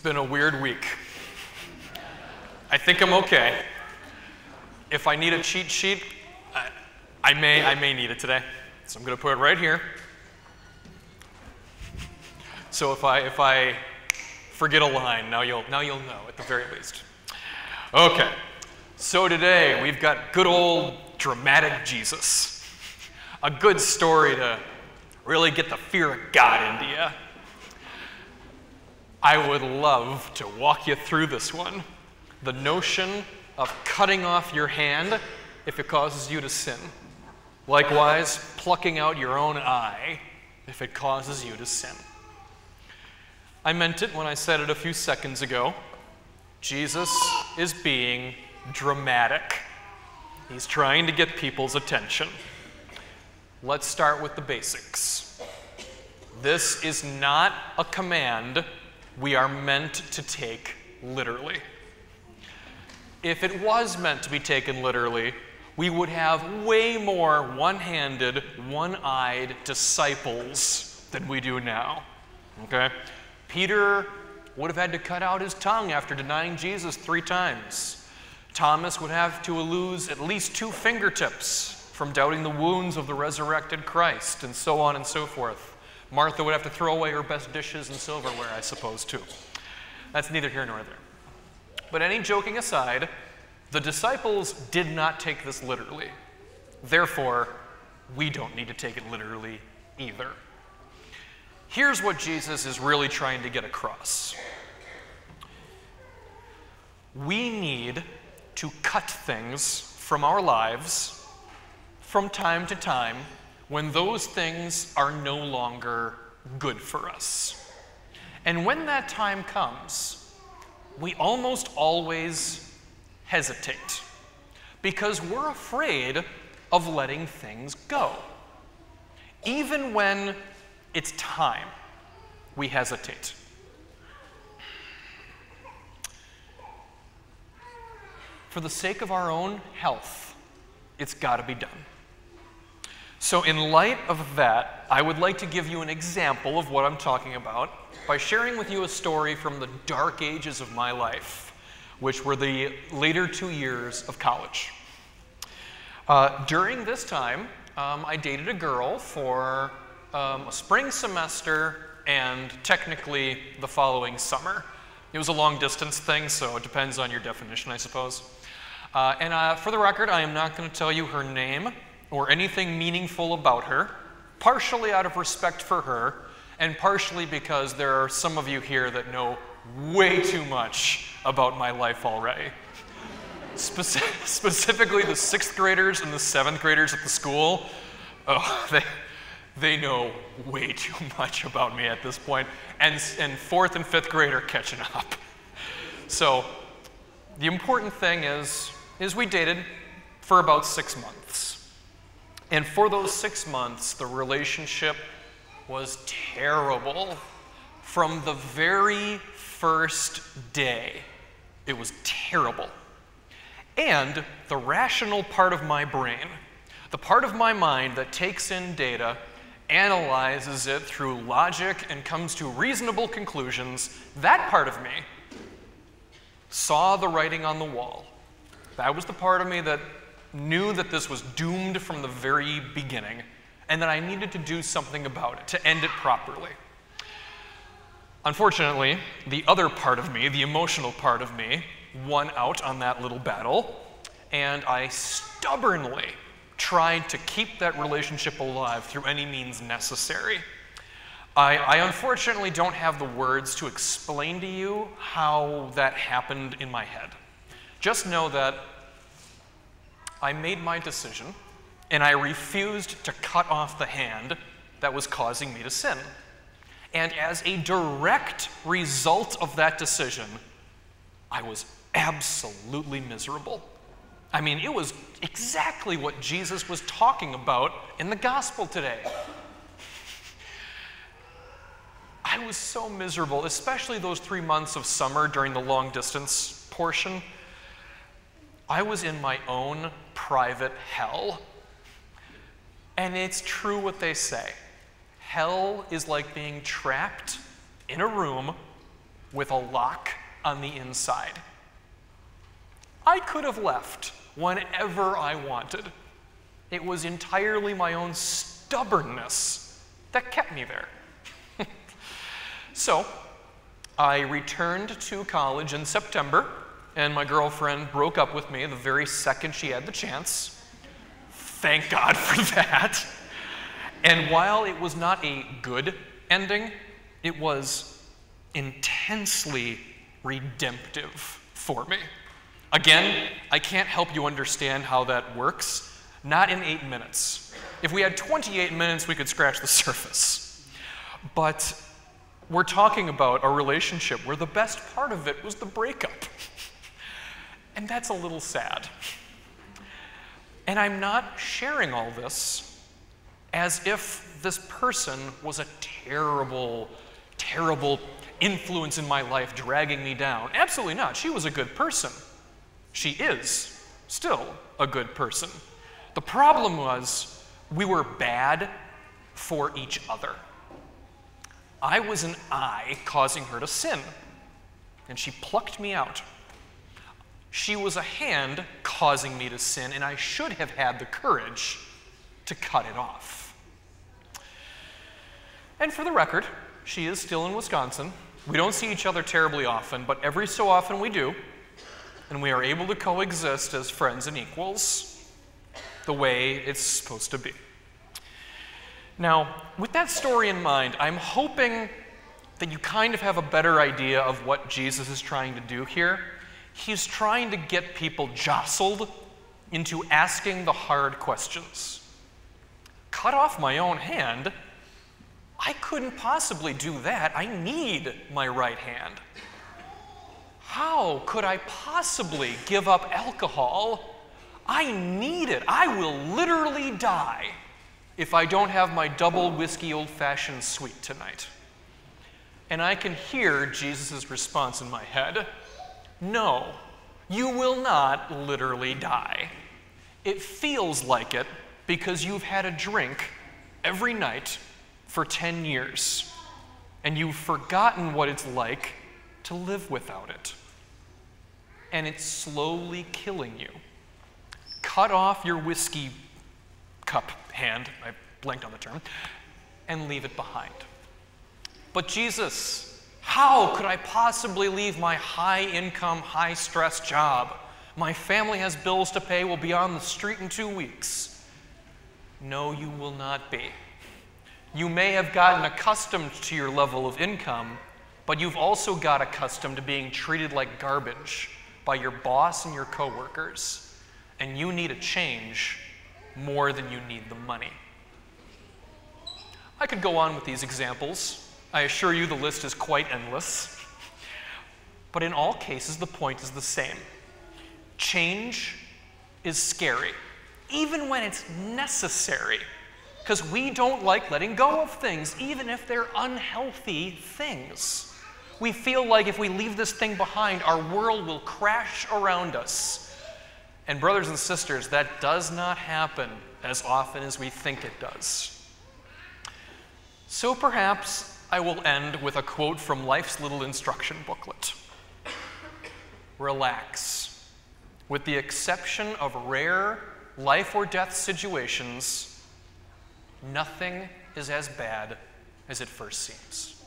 been a weird week. I think I'm okay. If I need a cheat sheet, I may need it today. So I'm going to put it right here. So if I forget a line, now you'll know at the very least. Okay. So today we've got good old dramatic Jesus. A good story to really get the fear of God into you. I would love to walk you through this one. The notion of cutting off your hand if it causes you to sin. Likewise, plucking out your own eye if it causes you to sin. I meant it when I said it a few seconds ago. Jesus is being dramatic. He's trying to get people's attention. Let's start with the basics. This is not a command we are meant to take literally. If it was meant to be taken literally, we would have way more one-handed, one-eyed disciples than we do now. Okay? Peter would have had to cut out his tongue after denying Jesus 3 times. Thomas would have to lose at least 2 fingertips from doubting the wounds of the resurrected Christ, and so on and so forth. Martha would have to throw away her best dishes and silverware, I suppose, too. That's neither here nor there. But any joking aside, the disciples did not take this literally. Therefore, we don't need to take it literally either. Here's what Jesus is really trying to get across. We need to cut things from our lives from time to time when those things are no longer good for us. And when that time comes, we almost always hesitate because we're afraid of letting things go. Even when it's time, we hesitate. For the sake of our own health, it's got to be done. So in light of that, I would like to give you an example of what I'm talking about by sharing with you a story from the dark ages of my life, which were the later 2 years of college. During this time, I dated a girl for a spring semester and technically the following summer. It was a long-distance thing, so it depends on your definition, I suppose. And for the record, I am not going to tell you her name or anything meaningful about her, partially out of respect for her, and partially because there are some of you here that know way too much about my life already. Specifically the 6th graders and the 7th graders at the school. Oh, they know way too much about me at this point, and 4th and 5th grade are catching up. So the important thing is we dated for about 6 months. And for those 6 months, the relationship was terrible. From the very first day, it was terrible. And the rational part of my brain, the part of my mind that takes in data, analyzes it through logic, and comes to reasonable conclusions, that part of me saw the writing on the wall. That was the part of me that knew that this was doomed from the very beginning, and that I needed to do something about it, to end it properly. Unfortunately, the other part of me, the emotional part of me, won out on that little battle, and I stubbornly tried to keep that relationship alive through any means necessary. I unfortunately don't have the words to explain to you how that happened in my head. Just know that I made my decision, and I refused to cut off the hand that was causing me to sin. And as a direct result of that decision, I was absolutely miserable. I mean, it was exactly what Jesus was talking about in the gospel today. I was so miserable, especially those 3 months of summer during the long distance portion. I was in my own private hell. And it's true what they say. Hell is like being trapped in a room with a lock on the inside. I could have left whenever I wanted. It was entirely my own stubbornness that kept me there. So, I returned to college in September, and my girlfriend broke up with me the very second she had the chance. Thank God for that. And while it was not a good ending, it was intensely redemptive for me. Again, I can't help you understand how that works. Not in 8 minutes. If we had 28 minutes, we could scratch the surface. But we're talking about a relationship where the best part of it was the breakup. And that's a little sad. And I'm not sharing all this as if this person was a terrible, terrible influence in my life dragging me down. Absolutely not. She was a good person. She is still a good person. The problem was we were bad for each other. I was an I causing her to sin, and she plucked me out. She was a hand causing me to sin, and I should have had the courage to cut it off. And for the record, she is still in Wisconsin. We don't see each other terribly often, but every so often we do, and we are able to coexist as friends and equals the way it's supposed to be. Now, with that story in mind, I'm hoping that you kind of have a better idea of what Jesus is trying to do here. He's trying to get people jostled into asking the hard questions. Cut off my own hand? I couldn't possibly do that. I need my right hand. How could I possibly give up alcohol? I need it. I will literally die if I don't have my double whiskey old-fashioned sweet tonight. And I can hear Jesus' response in my head. No, you will not literally die. It feels like it because you've had a drink every night for 10 years, and you've forgotten what it's like to live without it. And it's slowly killing you. Cut off your whiskey cup hand, I blanked on the term, and leave it behind. But Jesus, how could I possibly leave my high-income, high-stress job? My family has bills to pay, we'll be on the street in 2 weeks. No, you will not be. You may have gotten accustomed to your level of income, but you've also got accustomed to being treated like garbage by your boss and your coworkers, and you need a change more than you need the money. I could go on with these examples. I assure you the list is quite endless. But in all cases, the point is the same. Change is scary, even when it's necessary, because we don't like letting go of things, even if they're unhealthy things. We feel like if we leave this thing behind, our world will crash around us. And brothers and sisters, that does not happen as often as we think it does. So perhaps I will end with a quote from life's little instruction booklet. Relax. With the exception of rare life or death situations, nothing is as bad as it first seems.